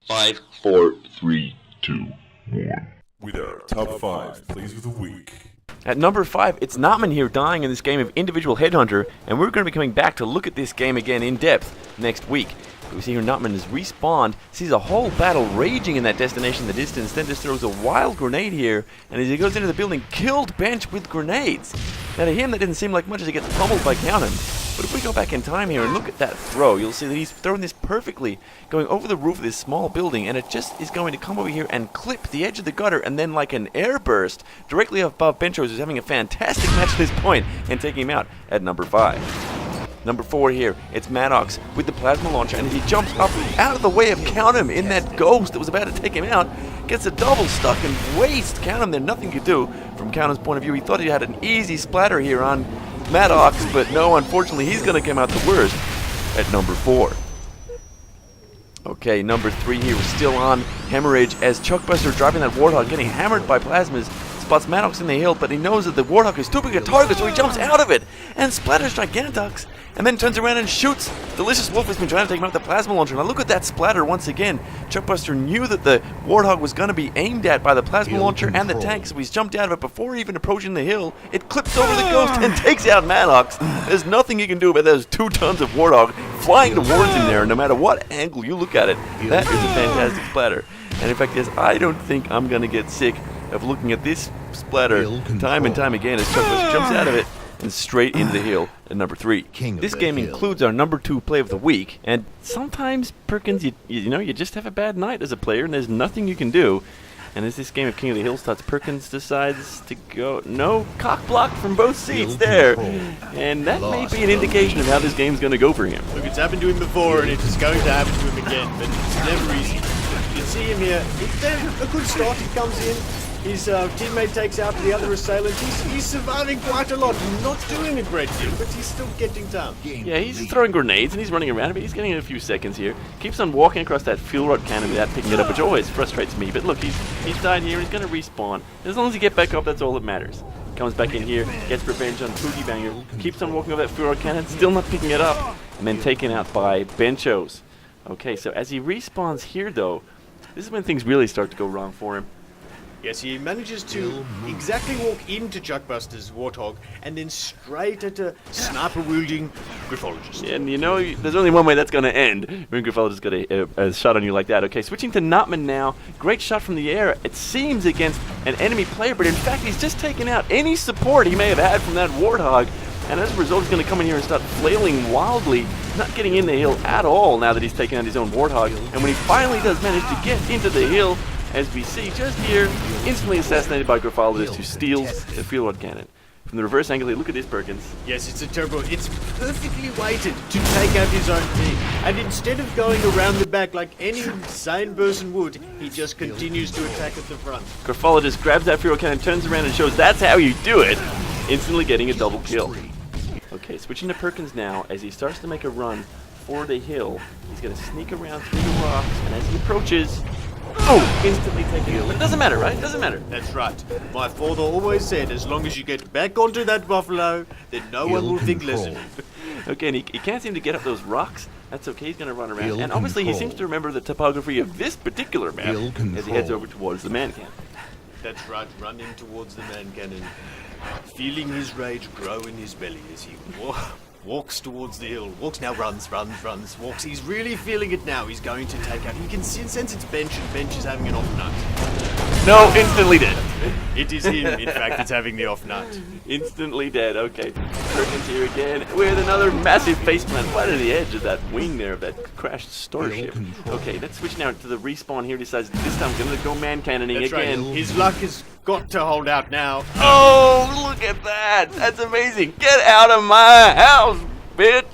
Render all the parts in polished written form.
5, 4, 3, 2, 1. With our top 5 plays of the week. At number 5, it's Notman here dying in this game of Individual Headhunter, and we're going to be coming back to look at this game again in depth next week. We see here Notman is respawned, sees a whole battle raging in that destination in the distance, then just throws a wild grenade here, and as he goes into the building, killed Bench with grenades. Now to him that didn't seem like much as he gets pummeled by Countham. But if we go back in time here and look at that throw, you'll see that he's throwing this perfectly, going over the roof of this small building, and it just is going to come over here and clip the edge of the gutter, and then like an airburst, directly above Benchos, who's having a fantastic match at this point, and taking him out at number 5. Number 4 here, it's Maddox with the plasma launcher, and as he jumps up out of the way of Countham in that ghost that was about to take him out, gets a double stuck and wastes Countham there. Nothing could do from Countham's point of view. He thought he had an easy splatter here on Maddox, but no, unfortunately, he's going to come out the worst at number 4. Okay, number 3 here is still on Hemorrhage as Chuckbuster driving that Warthog, getting hammered by plasmas, spots Maddox in the hill, but he knows that the Warthog is too big a target, so he jumps out of it and splatters Gigantox, and then turns around and shoots. Delicious Wolf has been trying to take him out with the plasma launcher. Now look at that splatter once again. Chuckbuster knew that the Warthog was going to be aimed at by the plasma launcher and the tank, so he's jumped out of it before even approaching the hill. It clips over the ghost and takes out Maddox. There's nothing he can do about those 2 tons of Warthog flying towards him there, no matter what angle you look at it. That is a fantastic splatter. And in fact, yes, I don't think I'm going to get sick of looking at this splatter time and time again as Chuckbuster jumps out of it and straight into the hill at number 3. This game includes our number 2 play of the week, and sometimes, Perkins, you just have a bad night as a player, and there's nothing you can do. And as this game of King of the Hill starts, Perkins decides to go, no, cock block from both seats there. And that may be an indication of how this game's going to go for him. Look, it's happened to him before, and it's going to happen to him again, but it's never easy. You see him here, it's a good start, he comes in, his teammate takes out the other assailant, he's surviving quite a lot, not doing a great deal, but he's still getting down. Yeah, he's throwing grenades and he's running around, but he's getting a few seconds here. Keeps on walking across that fuel rod cannon without picking it up, which always frustrates me, but look, he's died here, he's going to respawn. As long as he gets back up, that's all that matters. Comes back in here, gets revenge on Poogie Banger, keeps on walking over that fuel rod cannon, still not picking it up, and then taken out by Benchos. Okay, so as he respawns here though, this is when things really start to go wrong for him. Yes, he manages to exactly walk into Chuckbuster's Warthog and then straight at a sniper-wielding graphologist. And there's only one way that's going to end when graphologist got a shot on you like that. Okay, switching to Notman now. Great shot from the air. It seems against an enemy player, but in fact he's just taken out any support he may have had from that Warthog. And as a result, he's going to come in here and start flailing wildly, not getting in the hill at all now that he's taken out his own Warthog. And when he finally does manage to get into the hill, as we see just here, instantly assassinated by Graphologist, who steals the field rod cannon. From the reverse angle, look at this, Perkins. Yes, it's a turbo. It's perfectly weighted to take out his own team. And instead of going around the back like any sane person would, he just continues to attack at the front. Graphologist grabs that field rod cannon, turns around and shows that's how you do it, instantly getting a double kill. Okay, switching to Perkins now, as he starts to make a run for the hill, he's going to sneak around through the rocks, and as he approaches, instantly taking it. But it doesn't matter, right? It doesn't matter. That's right. My father always said, as long as you get back onto that buffalo, then no one will think less of you. Okay, and he can't seem to get up those rocks. That's okay, he's going to run around. And obviously he seems to remember the topography of this particular map as he heads over towards the man cannon. That's right, running towards the man cannon, feeling his rage grow in his belly as he walks towards the hill. Runs, walks. He's really feeling it now. He's going to take out. He can sense it's Bench, and Bench is having an off night. No, instantly dead. It is him, in fact, that's having the off night. Instantly dead, okay. Perkins here again with another massive face plant right at the edge of that wing there of that crashed starship. Okay, let's switch now to the respawn here. Decides this time I'm going to go man cannoning that's again. Right. His luck has got to hold out now. Oh, look at that. That's amazing. Get out of my house, bitch.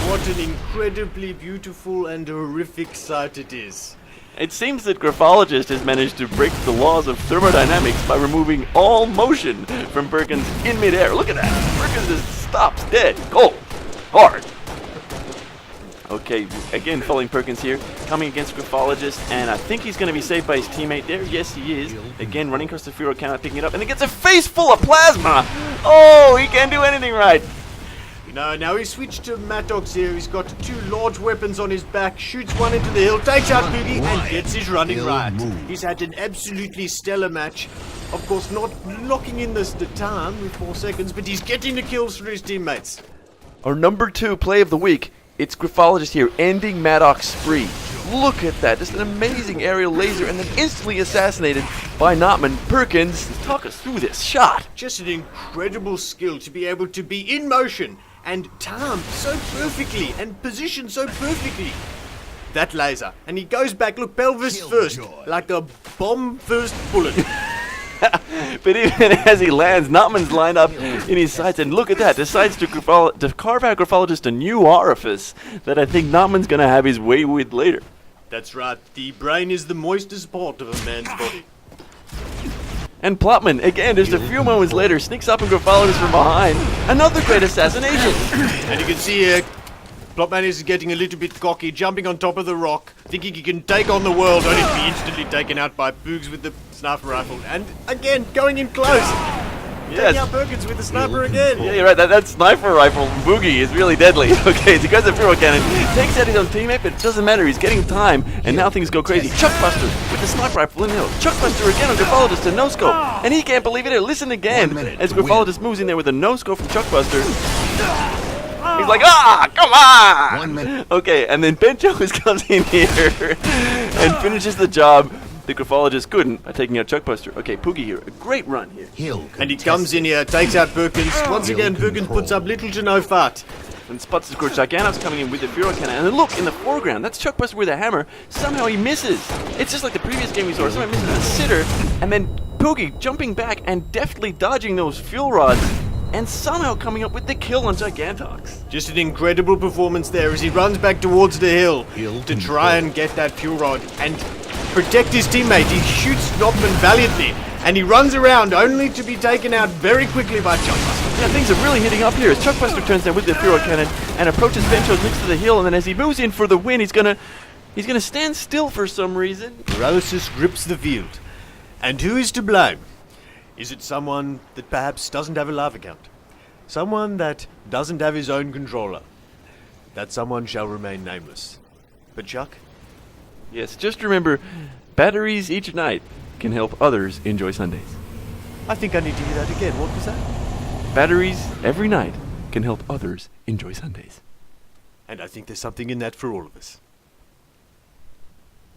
What an incredibly beautiful and horrific sight it is. It seems that Graphologist has managed to break the laws of thermodynamics by removing all motion from Perkins in midair. Look at that. Perkins just stops dead. Cold. Hard. Okay, again, following Perkins here, coming against Graphologist, and I think he's going to be saved by his teammate there. Yes, he is. Again, running across the field, cannot picking it up, and he gets a face full of plasma. Oh, he can't do anything right. No, now he switched to Maddox here. He's got 2 large weapons on his back, shoots one into the hill, takes out Boogie, and gets his running right. He's had an absolutely stellar match. Of course, not locking in the time with 4 seconds, but he's getting the kills for his teammates. Our number 2 play of the week, it's Graphologist here, ending Maddox's spree. Look at that, just an amazing aerial laser and then instantly assassinated by Notman. Perkins, talk us through this shot. Just an incredible skill to be able to be in motion and time so perfectly and position so perfectly. That laser, and he goes back, look, pelvis first, like a bomb first bullet. But even as he lands, Notman's lined up in his sights, and look at that, decides to carve out Graphologist a new orifice that I think Notman's going to have his way with later. That's right, the brain is the moistest part of a man's body. And Plotman, again, just a few moments later, sneaks up on Graphologist from behind. Another great assassination. And you can see here, Plotman is getting a little bit cocky, jumping on top of the rock, thinking he can take on the world, only to be instantly taken out by Boogs with the sniper rifle. And again, going in close. Taking out Perkins with the sniper again. Yeah, you're right. That sniper rifle Boogie is really deadly. Okay, so he goes to Pyro Cannon, takes out his own teammate, but it doesn't matter. He's getting time, and now things go crazy. Chuckbuster with the sniper rifle in the hill. Chuckbuster again on Graphologist to no-scope. And he can't believe it. Listen again as Graphologist moves in there with a no-scope from Chuckbuster. He's like, come on! 1 minute. Okay, and then Benchos comes in here and finishes the job the Graphologist couldn't by taking out Chuckbuster. Okay, Poogie here, a great run here. And he comes in here, takes out Perkins. Once again, Perkins puts up little to no fight. And spots the score. Gigantov's coming in with the Pyro Cannon. And then look, in the foreground, that's Chuckbuster with a hammer. Somehow he misses. It's just like the previous game we saw. Somehow misses a sitter. And then Poogie jumping back and deftly dodging those fuel rods. And somehow coming up with the kill on Gigantox. Just an incredible performance there as he runs back towards the hill to try and get that fuel rod and protect his teammate. He shoots Notman valiantly and he runs around only to be taken out very quickly by Chuckbuster. Yeah, things are really heating up here as Chuckbuster turns down with the Pyro Cannon and approaches Benchos next to the hill, and then as he moves in for the win, he's gonna stand still for some reason. Paralysis grips the field. And who is to blame? Is it someone that perhaps doesn't have a live account? Someone that doesn't have his own controller? That someone shall remain nameless. But Chuck? Yes, just remember, batteries each night can help others enjoy Sundays. I think I need to hear that again. What was that? Batteries every night can help others enjoy Sundays. And I think there's something in that for all of us.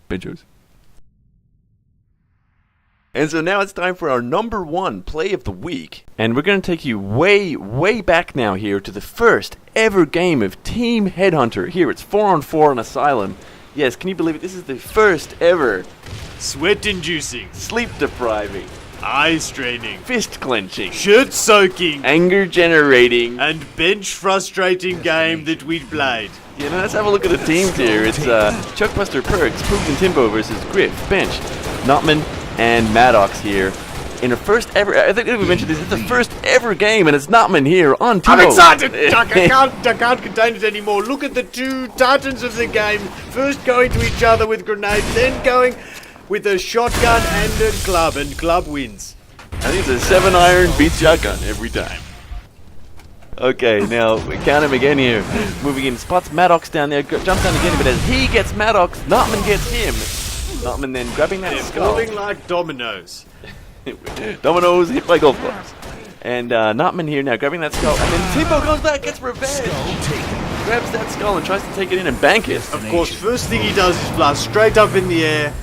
Benchos. And so now it's time for our number 1 play of the week. And we're going to take you way, way back now here to the first ever game of Team Headhunter. Here, it's 4-on-4 on Asylum. Yes, can you believe it? This is the first ever Sweat-inducing, sleep-depriving, eye-straining, fist-clenching, shirt-soaking, anger-generating, and bench-frustrating game that we'd played. Yeah, now let's have a look at the teams here. It's Chuckbuster, Perks, Poogs, and Timbo versus Griff, Bench, Notman, and Maddox here. In the first ever, I think we mentioned this, it's the first ever game, and it's Notman here on Timbo. I'm excited! Chuck, I can't contain it anymore. Look at the 2 titans of the game. First going to each other with grenades, then going with a shotgun and a club, and club wins. I think it's a 7-iron beats shotgun every time. Okay, now we count him again here. Moving in, spots Maddox down there, jumps down again, but as he gets Maddox, Notman gets him. Notman then grabbing that skull. Falling like dominoes. Dominoes hit by golf clubs. And Notman here now grabbing that skull. And then Timbo goes back, gets revenge. Grabs that skull and tries to take it in and bank it. Of course, first thing he does is fly straight up in the air.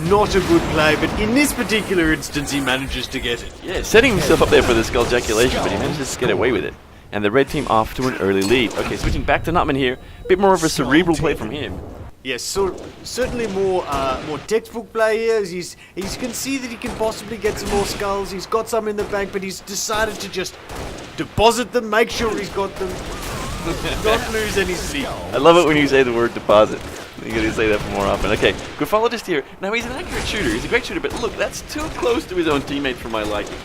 Not a good play, but in this particular instance, he manages to get it. Yeah, setting himself up there for the skull ejaculation, but he manages to get away with it. And the red team off to an early lead. Okay, switching back to Notman here. A bit more of a cerebral play from him. Yes, so certainly more textbook play here. You can see that he can possibly get some more skulls. He's got some in the bank, but he's decided to just deposit them, make sure he's got them, not lose any sleep. I love it when you say the word deposit. You gotta say that more often. Okay, Graphologist here. Now he's an accurate shooter. He's a great shooter, but look, that's too close to his own teammate for my liking.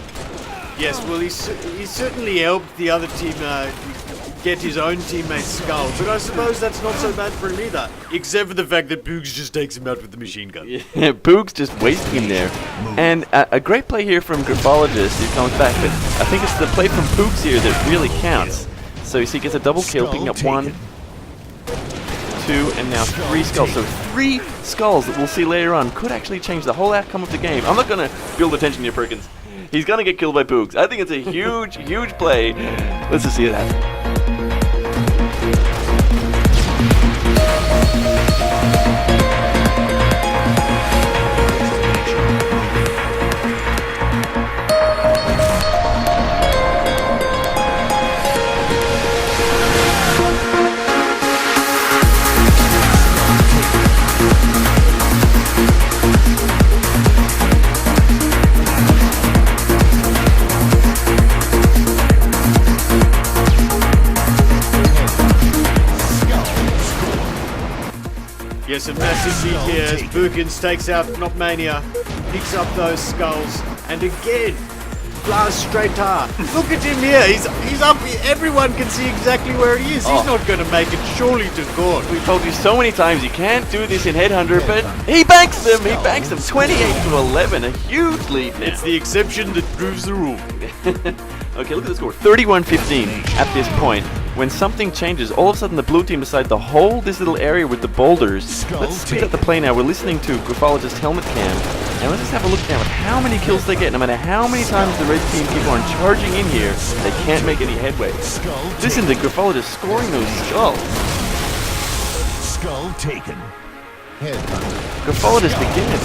Yes, well, he certainly helped the other team get his own teammate's skull, but I suppose that's not so bad for him either. Except for the fact that Poogs just takes him out with the machine gun. Yeah, Poogs just wasting him there. And a great play here from Graphologist who comes back, but I think it's the play from Poogs here that really counts. So you see, he gets a double kill, picking up 1, 2, and now 3 skulls. So 3 skulls that we'll see later on could actually change the whole outcome of the game. I'm not going to build attention here, Perkins. He's going to get killed by Poogs. I think it's a huge, huge play. Let's just see it happen. Yes, a massive lead here as Perkins takes out Nopmania, picks up those skulls, and again, flies straight hard. Look at him here, he's up here. Everyone can see exactly where he is. He's not going to make it, surely to God. We've told you so many times you can't do this in Headhunter, but he banks them. He banks them 28-11, a huge lead now. It's the exception that proves the rule. Okay, look at the score. 31-15 at this point. When something changes, all of a sudden the blue team decide to hold this little area with the boulders. Let's speed up the play now. We're listening to Graphologist's helmet cam. And let's just have a look now at how many kills they get. No matter how many times the red team keep on charging in here, they can't make any headway. Listen to Graphologist scoring those skulls. Skull taken. Graphologist again.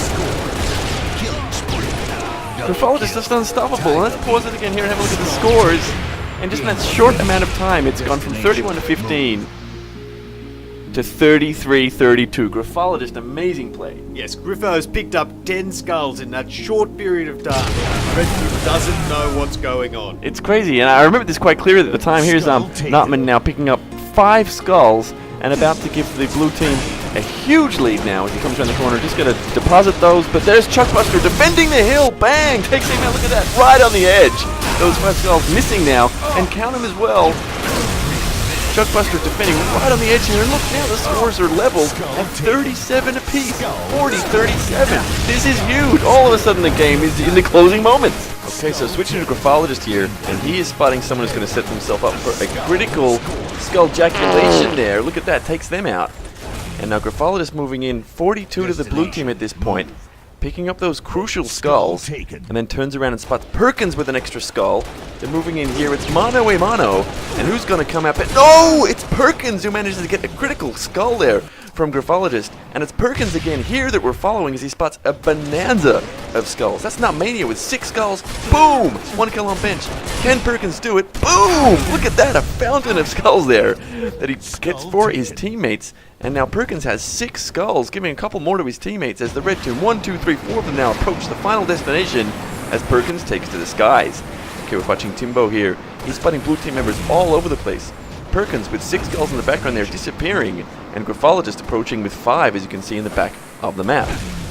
Graphologist just unstoppable. Let's pause it again here and have a look at the scores. And just in that short amount of time, it's gone from 31-15 to 33-32. Graphologist, amazing play. Yes, Griffo has picked up 10 skulls in that short period of time. Red team doesn't know what's going on. It's crazy, and I remember this quite clearly at the time. Here's Notman now picking up 5 skulls and about to give the blue team a huge lead now as he comes around the corner. Just going to deposit those, but there's Chuckbuster defending the hill. Bang! Takes him out. Look at that, right on the edge. Those 5 skulls missing now, and count them as well. Chuckbuster defending right on the edge here, and look now, the scores are level at 37 apiece. 40-37. This is huge. All of a sudden the game is in the closing moments. Okay, so switching to Graphologist here, and he is spotting someone who's going to set themselves up for a critical skull ejaculation there. Look at that, takes them out. And now Graphologist moving in 42 to the blue team at this point, picking up those crucial skulls, and then turns around and spots Perkins with an extra skull. They're moving in here. It's mano a mano, and who's going to come out? But no, it's Perkins who manages to get a critical skull there from Graphologist, and it's Perkins again here that we're following as he spots a bonanza of skulls. That's not Mania with 6 skulls. Boom! 1 kill on bench. Can Perkins do it? Boom! Look at that, a fountain of skulls there that he gets for his teammates. And now Perkins has 6 skulls, giving a couple more to his teammates as the red team, 1, 2, 3, 4 of them now approach the final destination as Perkins takes to the skies. Okay, we're watching Timbo here. He's spotting blue team members all over the place. Perkins with 6 skulls in the background there disappearing, and Graphologist approaching with 5 as you can see in the back of the map.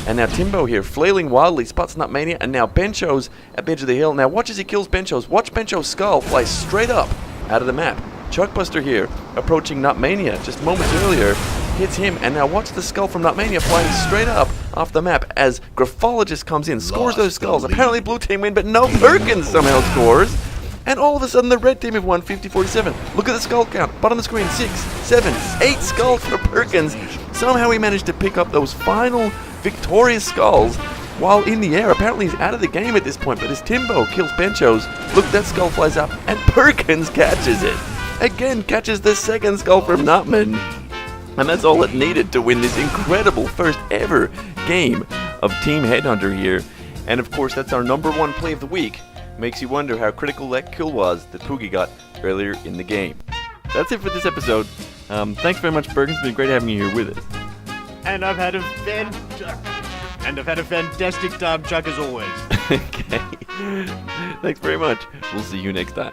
And now Timbo here flailing wildly, spots Nutmania, and now Bencho's at the edge of the hill. Now watch as he kills Bencho's. Watch Bencho's skull fly straight up out of the map. Chuckbuster here approaching Nutmania just moments earlier, hits him, and now watch the skull from Nutmania flying straight up off the map as Graphologist comes in, scores those skulls. Apparently blue team win, but no, Perkins somehow scores. And all of a sudden the red team have won 50-47. Look at the skull count. Bottom of the screen, 6, 7, 8 skulls for Perkins. Somehow he managed to pick up those final victorious skulls while in the air. Apparently he's out of the game at this point, but as Timbo kills Bencho's, look, that skull flies up and Perkins catches it. Again, catches the second skull from Nutman. And that's all it needed to win this incredible first ever game of Team Headhunter here. And of course, that's our #1 play of the week. Makes you wonder how critical that kill was that Poogie got earlier in the game. That's it for this episode. Thanks very much, Perkins. It's been great having you here with us. And I've had a fantastic time, Chuck, as always. Okay. Thanks very much. We'll see you next time.